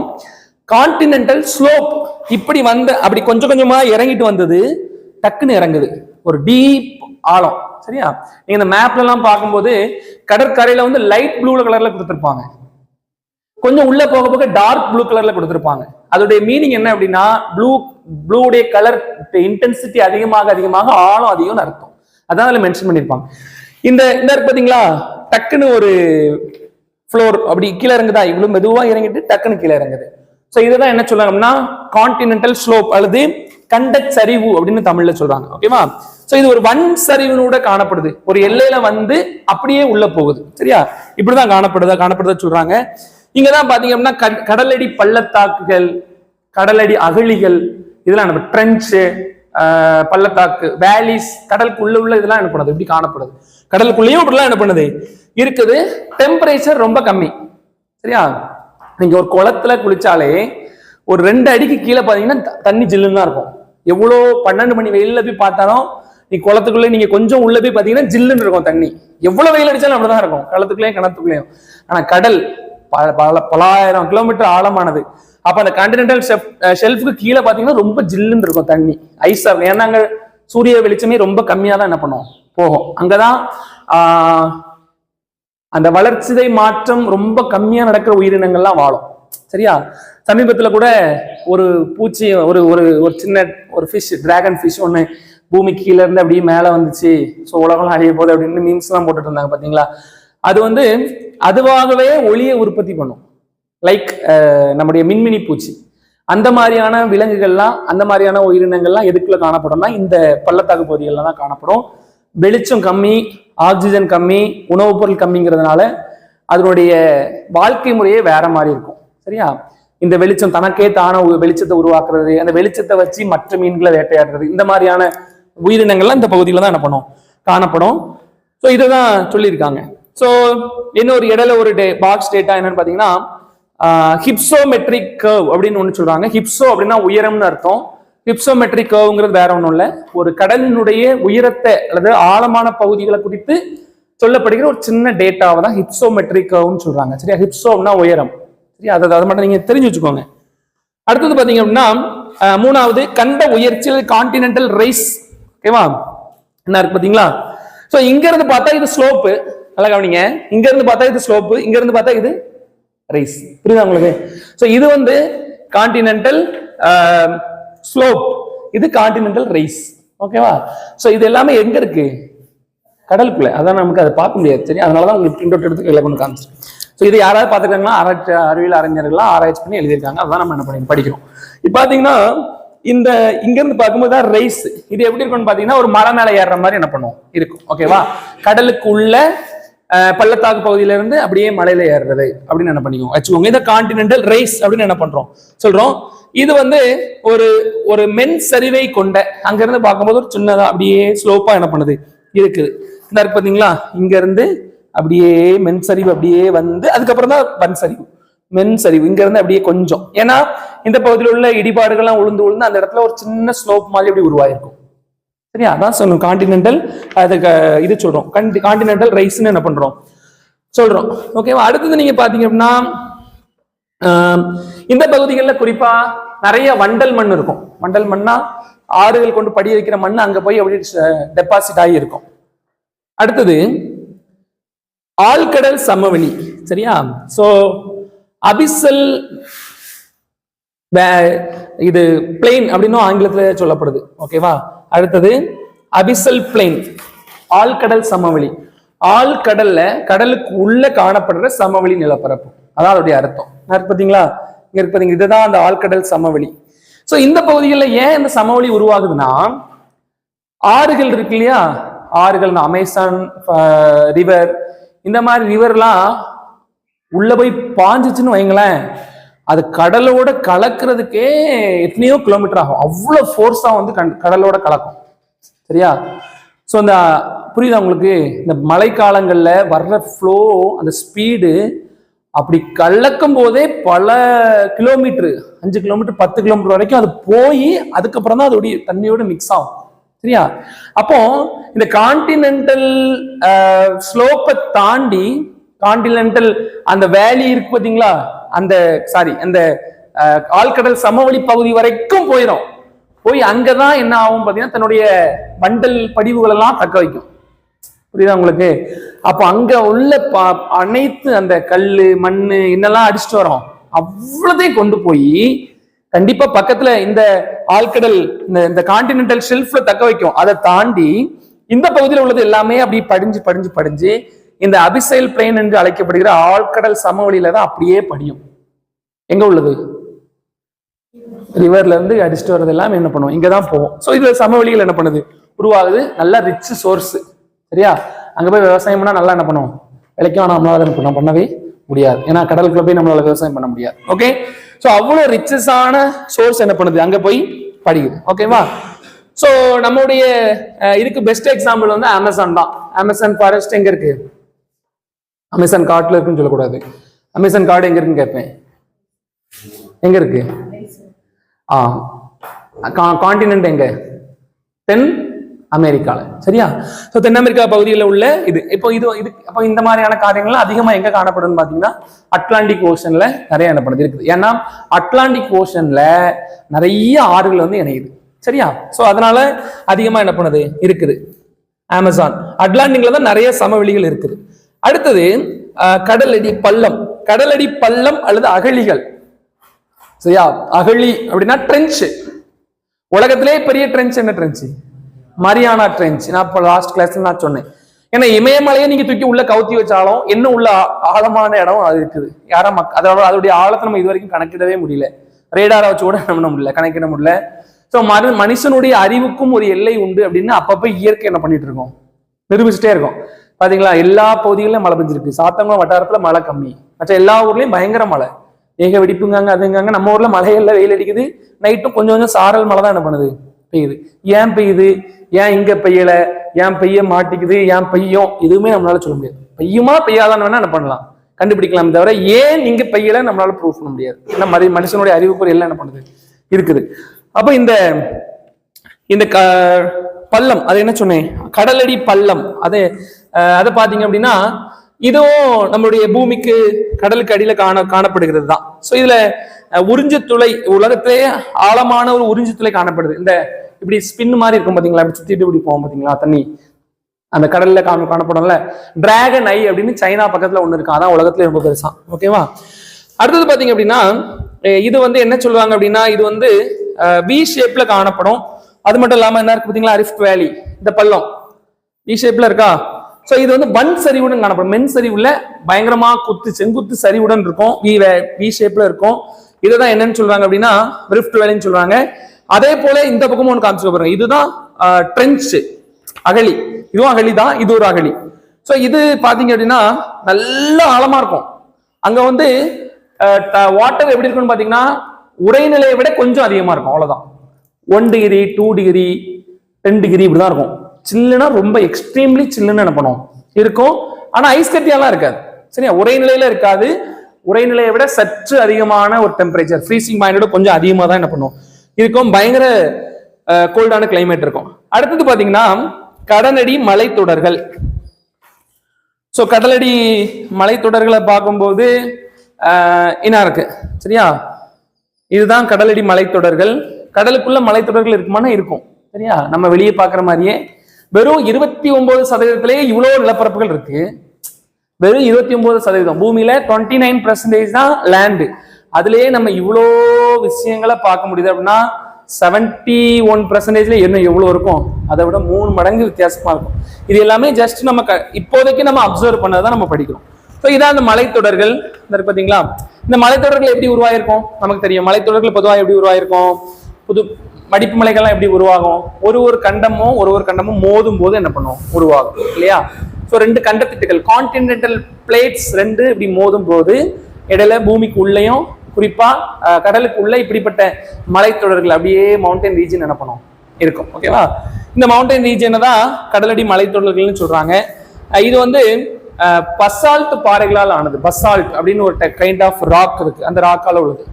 கான்டினென்டல் ஸ்லோப், இப்படி வந்து அப்படி கொஞ்சம் கொஞ்சமா இறங்கிட்டு வந்தது, டக்குன்னு இறங்குது ஒரு டீப் ஆழம் சரியா. நீங்க இந்த மேப்ல எல்லாம் பார்க்கும்போது கடற்கரையில வந்து லைட் ப்ளூ கலர்ல கொடுத்திருப்பாங்க, கொஞ்சம் உள்ள போக போக டார்க் ப்ளூ கலர்ல கொடுத்திருப்பாங்க. அதோடைய மீனிங் என்ன அப்படின்னா ப்ளூ ப்ளூடைய கலர் இன்டென்சிட்டி அதிகமாக ஆழம் அதிகம்னு அர்த்தம். அதான் அதுல மென்ஷன் பண்ணிருப்பாங்க. இந்த பாத்தீங்களா, டக்குன்னு ஒரு ஃப்ளோர் அப்படி கீழே இறங்குதா, இவ்வளவு மெதுவா இறங்கிட்டு டக்குன்னு கீழே இறங்குது. ஸோ இதுதான் என்ன சொல்றாங்கன்னா கான்டினென்டல் ஸ்லோப் அல்லது கண்ட சரிவு அப்படின்னு தமிழ்ல சொல்றாங்க. ஓகேவா? சோ இது ஒரு வன் சரிவினோட காணப்படுது, ஒரு எல்லையில வந்து அப்படியே உள்ள போகுது. சரியா? இப்படிதான் காணப்படுதா சொல்றாங்க. இங்கதான் பாத்தீங்க அப்படின்னா கடலடி பள்ளத்தாக்குகள், கடலடி அகழிகள், இதெல்லாம் ட்ரென்ச்சு, பள்ளத்தாக்கு, வேலிஸ், கடலுக்குள்ள உள்ள இதெல்லாம் என்ன பண்ணுது, இப்படி காணப்படுது. கடலுக்குள்ளேயும் இப்படிலாம் என்ன பண்ணுது இருக்குது. டெம்பரேச்சர் ரொம்ப கம்மி. சரியா? நீங்க ஒரு குளத்துல குளிச்சாலே ஒரு 2 அடிக்கு கீழே பாத்தீங்கன்னா தண்ணி ஜில்லுன்னு தான் இருக்கும். எவ்வளோ 12 மணி வெயில்ல போய் பார்த்தாலும் நீ குளத்துக்குள்ளே நீங்க கொஞ்சம் உள்ள போய் பாத்தீங்கன்னா ஜில்லுன்னு இருக்கும் தண்ணி. எவ்வளவு வெயில் அடிச்சாலும் அப்படிதான் இருக்கும், குளத்துக்குள்ளேயும் கிணத்துக்குள்ளேயும். ஆனா கடல் பலாயிரம் கிலோமீட்டர் ஆழமானது. அப்ப அந்த கான்டினென்டல் ஷெல்ஃபுக்கு கீழே பாத்தீங்கன்னா ரொம்ப ஜில்லுன்னு இருக்கும் தண்ணி, ஐஸா இருக்கும். ஏன்னா அங்க சூரிய வெளிச்சமே ரொம்ப கம்மியா தான் என்ன பண்ணும் போகும். அங்கதான் அந்த வளர்ச்சிதை மாற்றம் ரொம்ப கம்மியா நடக்கிற உயிரினங்கள்லாம் வாழும். சரியா? சமீபத்துல கூட ஒரு பூச்சி, ஒரு ஒரு ஒரு சின்ன ஒரு ஃபிஷ், டிராகன் ஃபிஷ் ஒண்ணு பூமிக்கு கீழே இருந்து அப்படியே மேல வந்துச்சு, ஸோ உலகம் அழிய போகுது அப்படின்னு மீம்ஸ் எல்லாம் போட்டுட்டு இருந்தாங்க பாத்தீங்களா. அது வந்து அதுவாகவே ஒளியை உற்பத்தி பண்ணும், லைக் நம்முடைய மின்மினி பூச்சி. அந்த மாதிரியான விலங்குகள்லாம், அந்த மாதிரியான உயிரினங்கள்லாம் எதுக்குள்ள காணப்படும்னா இந்த பள்ளத்தாக்கு பகுதிகளில் தான் காணப்படும். வெளிச்சம் கம்மி, ஆக்சிஜன் கம்மி, உணவுப் பொருள் கம்மிங்கிறதுனால அதனுடைய வாழ்க்கை முறையே வேற மாதிரி இருக்கும். சரியா? இந்த வெளிச்சம் தனக்கே தான வெளிச்சத்தை உருவாக்குறது, அந்த வெளிச்சத்தை வச்சு மற்ற மீன்களை வேட்டையாடுறது, இந்த மாதிரியான உயிரினங்கள்லாம் இந்த பகுதியில தான் என்ன பண்ணும் காணப்படும். ஸோ இதை தான் சொல்லியிருக்காங்க. ஸோ இன்னொரு இடையில ஒரு பாக்ஸ் டேட்டா என்னன்னு பாத்தீங்கன்னா ஹிப்சோமெட்ரிக் கர்வ் அப்படின்னு ஒன்று சொல்றாங்க. ஹிப்சோ அப்படின்னா உயரம்னு அர்த்தம். ஹிப்சோமெட்ரிக் கர்வ்ங்கிறது வேற ஒன்றும் இல்லை, ஒரு கடலினுடைய உயரத்தை அல்லது ஆழமான பகுதிகளை குறித்து சொல்லப்படுகிற ஒரு சின்ன டேட்டாவை தான் ஹிப்சோமெட்ரிக் கர்வ்னு சொல்றாங்க. சரியா? ஹிப்சோம்னா உயரம். சரியா? அதை மட்டும் நீங்க தெரிஞ்சு வச்சுக்கோங்க. அடுத்தது பாத்தீங்க அப்படின்னா மூணாவது கண்ட உயர்ச்சி, கான்டினென்டல் ரைஸ். ஓகேவா? என்ன இருக்கு பாத்தீங்களா? ஸோ இங்க இருந்து பார்த்தா இது ஸ்லோப்பு, நல்லா கவனிங்க. இங்க இருந்து பார்த்தா இது ஸ்லோப்பு, இங்க இருந்து பார்த்தா இது ரைஸ். புரியுதா உங்களுக்கு? ஸோ இது வந்து கான்டினென்டல் ஸ்லோப், இது கான்டினென்டல் ரைஸ். ஓகேவா? ஸோ இது எல்லாமே எங்க இருக்கு? கடலுக்குள்ள. அதான் நமக்கு அதை பார்க்க முடியாது. சரி, அதனாலதான் உங்களுக்கு பிரிண்ட் அவுட் எடுத்து கையில கொண்டு காமிச்சிருக்கேன். ஸோ இது யாராவது பார்த்துருக்காங்களா? அறிவியல் அறிஞர்கள்லாம் ஆராய்ச்சி பண்ணி எழுதியிருக்காங்க. அதான் நம்ம என்ன பண்ணி படிக்கிறோம். இப்போ பாத்தீங்கன்னா இந்த இங்க இருந்து பார்க்கும்போது தான் ரைஸ். இது எப்படி இருக்கும்னு பாத்தீங்கன்னா ஒரு மலை மேல ஏறுற மாதிரி என்ன பண்ணுவோம் இருக்கும். ஓகேவா? கடலுக்கு உள்ள பள்ளத்தாக்கு பகுதியில இருந்து அப்படியே மலையில ஏறுறது அப்படின்னு என்ன பண்ணிக்கோங்க வச்சுக்கோங்க. இந்த கான்டினென்டல் ரைஸ் அப்படின்னு என்ன பண்றோம் சொல்றோம். இது வந்து ஒரு ஒரு மென் சரிவை கொண்ட, அங்க இருந்து பார்க்கும்போது ஒரு சின்னதா அப்படியே ஸ்லோப்பா என்ன பண்ணுது இருக்குது. இந்த இருக்கு பாத்தீங்களா? இங்க இருந்து அப்படியே மென் சரிவு அப்படியே வந்து அதுக்கப்புறம் தான் வன் சரிவு, மென் சரிவு. இங்க இருந்து அப்படியே கொஞ்சம், ஏன்னா இந்த பகுதியில் உள்ள இடிபாடுகள்லாம் உளுந்து அந்த இடத்துல ஒரு சின்ன ஸ்லோப் மாதிரி அப்படி உருவாயிருக்கும். சரியா? அதான் சொல்லணும் கான்டினென்டல். அதுக்கு இது சொல்றோம் கான்டினென்டல் ரைஸ்ன்னு என்ன பண்றோம் சொல்றோம். ஓகேவா? அடுத்தது நீங்க பாத்தீங்க அப்படின்னா இந்த பகுதிகளில் குறிப்பா நிறைய வண்டல் மண் இருக்கும். வண்டல் மண்ணா ஆறுகள் கொண்டு படிய வைக்கிற மண் அங்க போய் அப்படி டெபாசிட் ஆகி இருக்கும். அடுத்தது ஆழ்கடல் சமவெளி. சரியா? சோ அபிசல் இது பிளெயின் அப்படின்னு ஆங்கிலத்துல சொல்லப்படுது. ஓகேவா? அடுத்தது அபிசல் பிளெயின், ஆழ்கடல் சமவெளி. ஆழ்கடல்ல கடலுக்கு உள்ள காணப்படுற சமவெளி நிலப்பரப்பு, அதான் அதோடைய அர்த்தம். பாத்தீங்களா? இங்க இருக்கு பாத்தீங்க, இதுதான் அந்த ஆழ்கடல் சமவெளி. சோ இந்த பகுதிகளில் ஏன் இந்த சமவெளி உருவாகுதுன்னா ஆறுகள் இருக்கு இல்லையா, ஆறுகள், அமேசான் ரிவர், இந்த மாதிரி ரிவர்லாம் உள்ள போய் பாஞ்சிச்சுன்னு வைங்களேன், அது கடலோட கலக்கிறதுக்கே எத்தனையோ கிலோமீட்டர் ஆகும். அவ்வளவு ஃபோர்ஸா வந்து கடலோட கலக்கும். சரியா? ஸோ இந்த புரியுதா உங்களுக்கு? இந்த மழைக்காலங்கள்ல வர்ற ஃப்ளோ, அந்த ஸ்பீடு அப்படி கலக்கும் போதே பல கிலோமீட்டர், 5 கிலோமீட்டர் 10 கிலோமீட்டர் வரைக்கும் அது போய் அதுக்கப்புறம் தான் அதோடைய தண்ணியோட மிக்ஸ் ஆகும். சரியா? அப்போ இந்த கான்டினென்டல் ஸ்லோப்பை தாண்டி கான்டினென்டல் அந்த வேலி இருக்கு பாத்தீங்களா, அந்த அந்த ஆழ்கடல் சமவெளி பகுதி வரைக்கும் போயிடும். போய் அங்கதான் என்ன ஆகும் பாத்தீங்கன்னா தன்னுடைய வண்டல் படிவுகள் எல்லாம் தக்க வைக்கும். புரியுதா உங்களுக்கு? அப்போ அங்க உள்ள அனைத்து அந்த கல்லு மண்ணு என்னெல்லாம் அடிச்சுட்டு வரோம் அவ்வளோதையும் கொண்டு போய் கண்டிப்பா பக்கத்துல இந்த ஆழ்கடல் இந்த கான்டினென்டல் ஷெல்ஃப்ல தக்க வைக்கும். அதை தாண்டி இந்த பகுதியில் உள்ளது எல்லாமே அப்படி படிஞ்சு படிஞ்சு படிஞ்சு இந்த அபிசைல் பிளேன் என்று அழைக்கப்படுகிற ஆழ்கடல் சமவெளியில தான் அப்படியே படியும். எங்க உள்ளது? ரிவர்ல இருந்து அடிச்சுட்டு வர்றது எல்லாம் என்ன பண்ணுவோம், இங்கதான் போவோம். ஸோ இதுல சமவெளிகள் என்ன பண்ணுது, உருவாகுது. நல்ல ரிச் சோர்ஸ். சரியா? அங்க போய் விவசாயம் பண்ணா நல்லா என்ன பண்ணுவோம், விலைக்கும். ஆனா நம்மளால என்ன பண்ணவே முடியாது, ஏன்னா கடலுக்குள்ள போய் நம்மளால விவசாயம் பண்ண முடியாது. ஓகே, ஸோ அவ்வளவு ரிச்சஸான சோர்ஸ் என்ன பண்ணுது, அங்க போய் படிக்குது. ஓகேவா? ஸோ நம்முடைய இதுக்கு பெஸ்ட் எக்ஸாம்பிள் வந்து அமேசான் தான். அமேசான் ஃபாரஸ்ட் எங்க இருக்கு? அமேசான் காட்டுல இருக்குன்னு சொல்லக்கூடாது. அமேசான் காடு எங்க இருக்குன்னு கேட்பேன். எங்க இருக்கு? கான்டினென்ட் எங்க? தென் அமெரிக்கால. சரியா? ஸோ தென் அமெரிக்கா பகுதியில் உள்ள இது இப்போ அப்போ இந்த மாதிரியான காரியங்கள்லாம் அதிகமாக எங்க காணப்படுதுன்னு பார்த்தீங்கன்னா அட்லாண்டிக் ஓஷன்ல நிறைய என்ன பண்ணுது இருக்குது. ஏன்னா அட்லாண்டிக் ஓஷன்ல நிறைய ஆறுகள் வந்து இணையுது. சரியா? ஸோ அதனால அதிகமா என்ன பண்ணுது இருக்குது அமேசான். அட்லாண்டிக்ல தான் நிறைய சமவெளிகள் இருக்குது. அடுத்தது கடலடி பள்ளம். கடலடி பள்ளம் அல்லது அகழிகள். சரியா? அகழி அப்படின்னா ட்ரென்ச். உலகத்திலே பெரிய ட்ரென்ச் என்ன ட்ரென்ச்? Mariana trench. நான் இப்போ லாஸ்ட் கிளாஸ்ல நான் சொன்னேன். ஏன்னா இமயமலையை நீங்க தூக்கி உள்ள கவுத்தி வச்சாலும் என்ன உள்ள ஆழமான இடம் அது இருக்குது. யாரும் அதோடைய ஆழத்தை நம்ம இது வரைக்கும் கணக்கிடவே முடியல. ரேடாரை வச்சு கூட நம்ம முடியல, கணக்கிட முடியல. ஸோ மனுஷனுடைய அறிவுக்கும் ஒரு எல்லை உண்டு அப்படின்னு அப்பப்போ இயற்கை என்ன பண்ணிட்டு இருக்கோம், நிரூபிச்சுட்டே இருக்கும். பாத்தீங்களா? எல்லா பகுதிகளிலும் மழை பெஞ்சிருக்கு. சாத்தங்குளம் வட்டாரத்துல மழை கம்மி, மற்ற எல்லா ஊர்லயும் பயங்கர மழை, ஏக வெடிப்புங்காங்க அதுங்காங்க. நம்ம ஊர்ல மழையல்ல வெயில் அடிக்குது, நைட்டும் கொஞ்சம் கொஞ்சம் சாரல் மழை தான் என்ன பண்ணுது, பெய்யுது. ஏன் பெய்யுது, ஏன் இங்க பெய்யல, ஏன் பெய்ய மாட்டேங்குது, ஏன் பெய்யும், எதுவுமே நம்மளால சொல்ல முடியாது. பெய்யுமா பெய்யாதான்னு வேணா என்ன பண்ணலாம், கண்டுபிடிக்கலாம். தவிர ஏன் இங்க பெய்யல நம்மளால ப்ரூவ் பண்ண முடியாது. ஏன்னா மனுஷனுடைய அறிவுக்குறை எல்லாம் என்ன பண்ணுது இருக்குது. அப்ப இந்த பள்ளம், அது என்ன சொன்னேன், கடலடி பள்ளம். அதை பாத்தீங்க அப்படின்னா இதுவும் நம்மளுடைய பூமிக்கு கடலுக்கு அடியில காணப்படுகிறது தான். ஸோ இதுல உறிஞ்சு துளை, உலகத்திலேயே ஆழமான ஒரு உறிஞ்சு துளை காணப்படுது. இந்த இப்படி ஸ்பின் மாதிரி இருக்கும் பாத்தீங்களா, அப்படி சுத்திட்டு இப்படி போவோம் பாத்தீங்களா தண்ணி, அந்த கடல்ல காணப்படும்ல. டிராகன் ஐ அப்படின்னு சைனா பக்கத்துல ஒண்ணு இருக்கு, அதான் உலகத்துல ரொம்ப பெருசா. ஓகேவா? அடுத்தது பாத்தீங்க அப்படின்னா இது வந்து என்ன சொல்லுவாங்க அப்படின்னா, இது வந்து வி ஷேப்ல காணப்படும். அது மட்டும் இல்லாம என்ன இருக்கு பாத்தீங்களா, ரிஃப்ட் வேலி, இந்த பள்ளம் வி ஷேப்ல இருக்கா. சோ இது வந்து மண் சரிவுடன் காணப்படும். மென் சரிவுல பயங்கரமா செங்குத்து சரிவுடன் இருக்கும், வி ஷேப்ல இருக்கும். இதுதான் என்னன்னு சொல்றாங்க அப்படின்னா ரிஃப்ட் வேலின்னு சொல்றாங்க. அதே போல இந்த பக்கமும் ஒன்று காமிச்சு பாருங்க, இதுதான் ட்ரென்ச், அகழி. இதுவும் அகழி தான், இது ஒரு அகழி. சோ இது பாத்தீங்க அப்படின்னா நல்ல ஆழமா இருக்கும். அங்க வந்து வாட்டர் எப்படி இருக்குன்னு பாத்தீங்கன்னா உரைநிலையை விட கொஞ்சம் அதிகமா இருக்கும், அவ்வளவுதான். 1 டிகிரி 2 டிகிரி 10 டிகிரி இப்படிதான் இருக்கும். சில்லுனா ரொம்ப எக்ஸ்ட்ரீம்லி சில்லுன்னு என்ன பண்ணும் இருக்கும். ஆனா ஐஸ் கட்டியெல்லாம் இருக்காது. சரியா? உரைநிலையில இருக்காது. உரைநிலையை விட சற்று அதிகமான ஒரு டெம்பரேச்சர், ஃப்ரீசிங் பாயிண்டோட கொஞ்சம் அதிகமா தான் என்ன பண்ணும் இருக்கும். பயங்கர கோல்டான கிளைமேட் இருக்கும். அடுத்தது பாத்தீங்கன்னா கடலடி மலைத்தொடர்கள். ஸோ கடலடி மலைத்தொடர்களை பார்க்கும்போது என்ன இருக்கு, சரியா? இதுதான் கடலடி மலைத்தொடர்கள். கடலுக்குள்ள மலைத்தொடர்கள் இருக்குமானா இருக்கும். சரியா? நம்ம வெளியே பாக்குற மாதிரியே வெறும் 29% இவ்வளவு நிலப்பரப்புகள் இருக்கு. வெறும் 29%. பூமியில 29% தான் லேண்டு. அதுலயே நம்ம இவ்வளோ விஷயங்களை பார்க்க முடியுது அப்படின்னா 71% என்ன எவ்வளவு இருக்கும், அதை விட 3 மடங்கு வித்தியாசமா இருக்கும். இது எல்லாமே ஜஸ்ட் நம்ம இப்போதைக்கு நம்ம அப்சர்வ் பண்ணதான் நம்ம படிக்கிறோம். ஸோ இதான் இந்த மலைத்தொடர்கள் பார்த்தீங்களா. இந்த மலைத்தொடர்கள் எப்படி உருவாயிருக்கும் நமக்கு தெரியும். மலைத்தொடர்கள் பொதுவாக எப்படி உருவாயிருக்கும், புது மடிப்பு மலைகள்லாம் எப்படி உருவாகும், ஒரு கண்டமும் மோதும் போது என்ன பண்ணும், உருவாகும் இல்லையா. ஸோ 2 கண்டத்திட்டுகள், கான்டினென்டல் பிளேட்ஸ் 2 இப்படி மோதும் போது இடையில பூமிக்கு உள்ளேயும் குறிப்பா கடலுக்கு உள்ள இப்படிப்பட்ட மலைத்தொடர்கள் அப்படியே மவுண்டன் ரீஜன் என்ன பண்ணும் இருக்கும். ஓகேவா? இந்த மவுண்டன் ரீஜனை தான் கடலடி மலைத்தொடர்கள்னு சொல்றாங்க. இது வந்து பசால்ட் பாறைகளால் ஆனது. பசால்ட் அப்படின்னு ஒரு கைண்ட் ஆஃப் ராக் இருக்கு, அந்த ராக்கால உள்ளது.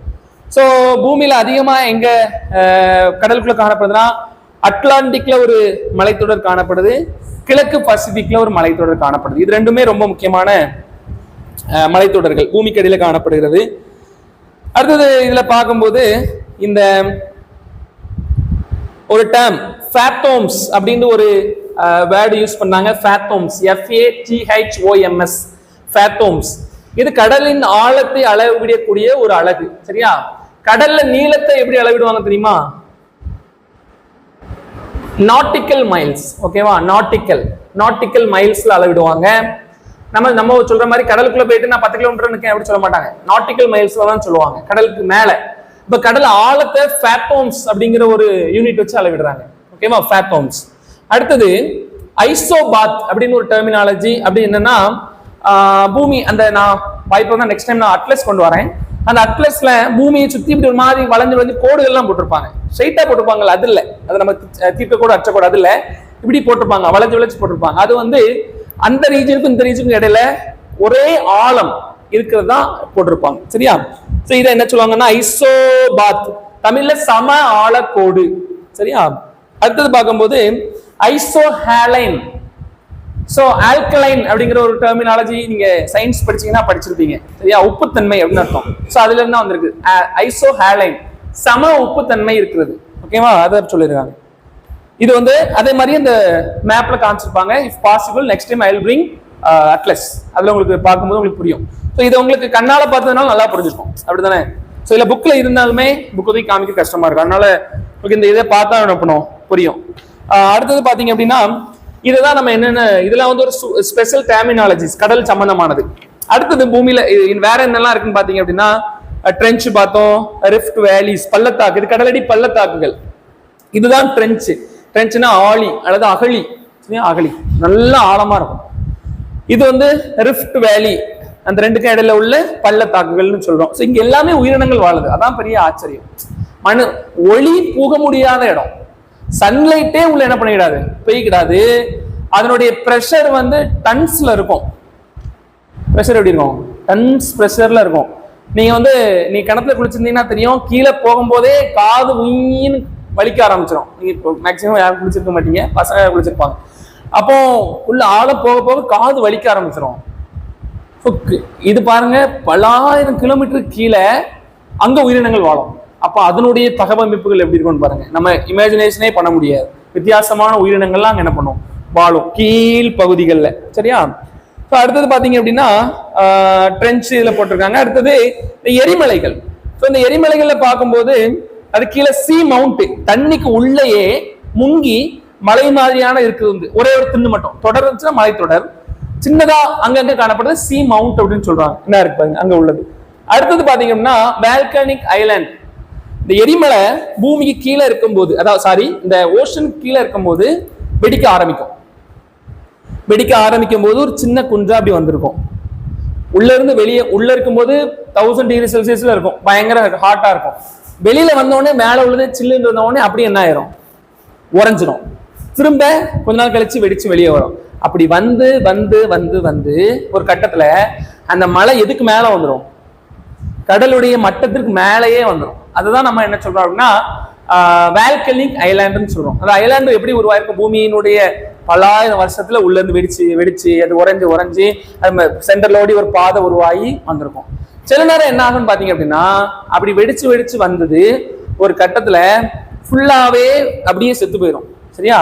ஸோ பூமியில அதிகமா எங்க கடலுக்குள்ள காணப்படுதுன்னா அட்லாண்டிக்ல ஒரு மலைத்தொடர் காணப்படுது, கிழக்கு பசிபிக்ல ஒரு மலைத்தொடர் காணப்படுது. இது ரெண்டுமே ரொம்ப முக்கியமான மலைத்தொடர்கள் பூமிக்கு அடியில காணப்படுகிறது. அடுத்தது இதுல பார்க்கும்போது இந்த ஒரு டேர்ம் ஃபேத்தோம்ஸ் அப்படின்னு ஒரு வேர்டு யூஸ் பண்ணாங்க. ஃபேத்தோம்ஸ், FATHOMS, ஃபேத்தோம்ஸ். இது கடலின் ஆழத்தை அளவிடக்கூடிய ஒரு அலகு. சரியா? கடல்ல நீளத்தை எப்படி அளவிடுவாங்க தெரியுமா? Nautical miles. ஓகேவா? நாட்டிக்கல் மைல்ஸ்ல அளவிடுவாங்க. நம்ம சொல்ற மாதிரி கடலுக்குள்ள போயிட்டு நான் 10 கிலோமீட்டர் நிக்கேன் அப்படி சொல்ல மாட்டாங்க. நாட்டிக்கல் மைல்ஸ்ல தான் சொல்லுவாங்க, கடலுக்கு மேல. இப்ப கடல் ஆழத்தை ஃபேத்தோம்ஸ் அப்படிங்கிற ஒரு யூனிட் வச்சு அளவிடுறாங்க. ஓகேவா? ஃபேத்தோம்ஸ். அடுத்தது ஐசோபாத் அப்படின்னு ஒரு டெர்மினாலஜி. அப்படி என்னன்னா பூமி, அந்த நான் வாய்ப்பு தான் நெக்ஸ்ட் டைம் நான் அட்லஸ் கொண்டு வரேன். அந்த அட்லஸ்ல பூமியை சுத்தி இப்படி ஒரு மாதிரி வளைஞ்சு கோடுகள்லாம் போட்டிருப்பாங்க. ஸ்ட்ரைட்டா போட்டிருப்பாங்கல்ல, அது இல்லை, அது நம்ம தீர்க்க கோடு அச்ச கோடு அது இல்லை, இப்படி போட்டிருப்பாங்க, வளைஞ்சு போட்டிருப்பாங்க. அது வந்து அந்த ரீஜனுக்கும் இந்த ரீஜனுக்கும் இடையில ஒரே ஆழம் இருக்கிறது தான் போட்டிருப்பாங்க. சரியா? சோ இதை என்ன சொல்லுவாங்கன்னா ஐசோபாத், தமிழ்ல சம ஆழக்கோடு. சரியா? அடுத்தது பார்க்கும்போது ஐசோஹாலைன். சோ ஆல்கலைன் அப்படிங்கிற ஒரு டெர்மினாலஜி நீங்க சயின்ஸ் படிச்சீங்கன்னா படிச்சிருப்பீங்க. சரியா? உப்புத்தன்மை அப்படின்னு அர்த்தம். சோ அதுல இருந்து வந்திருக்கு ஐசோஹாலைன், சம உப்புத்தன்மை இருக்கிறது. ஓகேவா? அதை சொல்லிருக்காங்க. இது வந்து அதே மாதிரி இந்த மேப்ல காமிச்சிருப்பாங்க. If possible next time I will bring atlas. அதுல உங்களுக்கு பார்க்கும்போது உங்களுக்கு புரியும். ஸோ இதை உங்களுக்கு கண்ணால பார்த்ததுனால நல்லா புரிஞ்சிருக்கும், அப்படிதானே? ஸோ இல்ல புக்ல இருந்தாலுமே புக் போய் காமிக்க கஷ்டமா இருக்கும். அதனால உங்களுக்கு இந்த இதை பார்த்தா என்ன பண்ணும், புரியும். அடுத்தது பாத்தீங்க அப்படின்னா இதுதான் நம்ம என்னென்ன, இதெல்லாம் வந்து ஒரு ஸ்பெஷல் டெர்மினாலஜிஸ் கடல் சம்பந்தமானது. அடுத்தது பூமியில வேற என்னெல்லாம் இருக்குன்னு பாத்தீங்க அப்படின்னா ட்ரென்ச் பார்த்தோம், ரிஃப்ட் வேலிஸ், பள்ளத்தாக்கு. இது கடலடி பள்ளத்தாக்குகள். இதுதான் ட்ரென்ச். ட்ரென்ச்னா ஆழி அல்லது அகழி. அகழி நல்ல ஆழமா இருக்கும். இது வந்து ரிஃப்ட் வேலி, அந்த ரெண்டுக்கும் இடையில உள்ள பள்ளத்தாக்குகள்னு சொல்றோம். ஸோ இங்க எல்லாமே உயிரினங்கள் வாழுது. அதான் பெரிய ஆச்சரியம். ஒளி புக முடியாத இடம், சன்லைட்டே உள்ள என்ன பண்ணிடாது, பெய்கிடாது. அதனுடைய பிரஷர் வந்து டன்ஸ்ல இருக்கும். பிரஷர் எப்படி இருக்கும்? டன்ஸ் பிரஷர்ல இருக்கும். நீங்க வந்து நீ கிணத்துல குளிச்சிருந்தீங்கன்னா தெரியும், கீழே போகும்போதே காது உயின்னு வலிக்க ஆரம்பிச்சிடும். நீங்க மேக்சிமம் யாரும் குளிச்சிருக்க மாட்டீங்க, பசங்க குளிச்சிருப்பாங்க. அப்போ உள்ள ஆழம் போக போக காது வலிக்க ஆரம்பிச்சிடும். இது பாருங்க, பல்லாயிரம் கிலோமீட்டருக்கு கீழே அங்க உயிரினங்கள் வாழும். அப்ப அதனுடைய தகவமைப்புகள் எப்படி இருக்கும்னு பாருங்க. நம்ம இமேஜினேஷனே பண்ண முடியாது. வித்தியாசமான உயிரினங்கள்லாம் அங்க என்ன பண்ணும், வாழும் கீழ் பகுதிகளில். சரியா? அடுத்தது பாத்தீங்க அப்படின்னா ட்ரென்ச் இதுல போட்டிருக்காங்க. அடுத்தது எரிமலைகள். இந்த எரிமலைகள்ல பார்க்கும்போது அது கீழே சி மவுண்ட், தண்ணிக்கு உள்ளேயே முங்கி மலை மாதிரியான இருக்குது. ஒரே ஒரு தின்னு மட்டும் தொடர் இருந்துச்சுன்னா மலை தொடர், சின்னதா அங்கங்க காணப்படுறது சி மவுண்ட் அப்படின்னு சொல்றாங்க. என்ன இருக்கு பாருங்க அங்க உள்ளது. அடுத்தது பாத்தீங்கன்னா வால்கனிக் ஐலாண்ட். இந்த எரிமலை பூமிக்கு கீழே இருக்கும்போது, அதாவது இந்த ஓஷனுக்கு கீழே இருக்கும்போது வெடிக்க ஆரம்பிக்கும் போது ஒரு சின்ன குன்றா அப்படி வந்திருக்கும். உள்ள இருந்து வெளியே, உள்ள இருக்கும்போது 1000 டிகிரி செல்சியஸ்ல இருக்கும், பயங்கர ஹாட்டா இருக்கும். வெளியில வந்தோடனே மேல உள்ளது சில்லுன்னு இருந்தோடனே அப்படி என்ன ஆயிரும், உறைஞ்சிடும். திரும்ப கொஞ்ச நாள் கழிச்சு வெடிச்சு வெளியே வரும். அப்படி வந்து வந்து வந்து வந்து ஒரு கட்டத்துல அந்த மலை எதுக்கு மேல வந்துடும், கடலுடைய மட்டத்திற்கு மேலேயே வந்துடும். அதுதான் நம்ம என்ன சொல்றோம் அப்படின்னா வால்கனிக் ஐலாண்டுன்னு சொல்றோம். அந்த ஐலாண்டு எப்படி உருவாயிருக்கும், பூமியினுடைய பல்லாயிரம் வருஷத்துல உள்ள இருந்து வெடிச்சு அது உறைஞ்சு அது சென்டர்ல ஓடி ஒரு பாதை உருவாகி வந்திருக்கும். சில நேரம் என்ன ஆகும்னு பாத்தீங்க அப்படின்னா அப்படி வெடிச்சு வந்தது ஒரு கட்டத்துல ஃபுல்லாவே அப்படியே செத்து போயிடும். சரியா?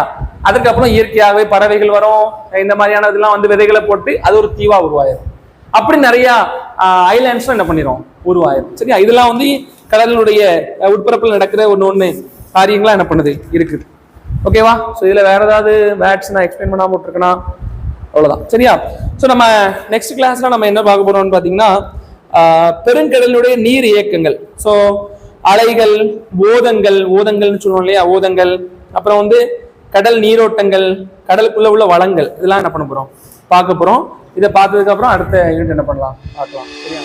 அதுக்கப்புறம் இயற்கையாகவே பறவைகள் வரும், இந்த மாதிரியான இதெல்லாம் வந்து விதைகளை போட்டு அது ஒரு தீவா உருவாயிரும். அப்படி நிறைய ஐலாண்ட்ஸ் என்ன பண்ணிடும், உருவாயிரும். சரியா? இதெல்லாம் வந்து கடலுடைய உட்பரப்பில் நடக்கிற ஒண்ணு காரியங்களா என்ன பண்ணுது இருக்குது. ஓகேவா? ஸோ இதுல வேற ஏதாவது வேர்ட்ஸ் நான் எக்ஸ்பிளைன் பண்ணாம விட்டுருக்கேன்னா அவ்வளவுதான். சரியா? ஸோ நம்ம நெக்ஸ்ட் கிளாஸ்ல நம்ம என்ன பார்க்க போறோம்னு பாத்தீங்கன்னா பெருங்கடலுடைய நீர் இயக்கங்கள். ஸோ அலைகள், ஓதங்கள்னு சொல்லுவோம் இல்லையா, ஓதங்கள். அப்புறம் வந்து கடல் நீரோட்டங்கள், கடலுக்குள்ள உள்ள வளங்கள், இதெல்லாம் என்ன பண்ண போறோம், பார்க்க போறோம். இதை பார்த்ததுக்கு அப்புறம் அடுத்த யூனிட் என்ன பண்ணலாம் பார்க்கலாம். சரியா?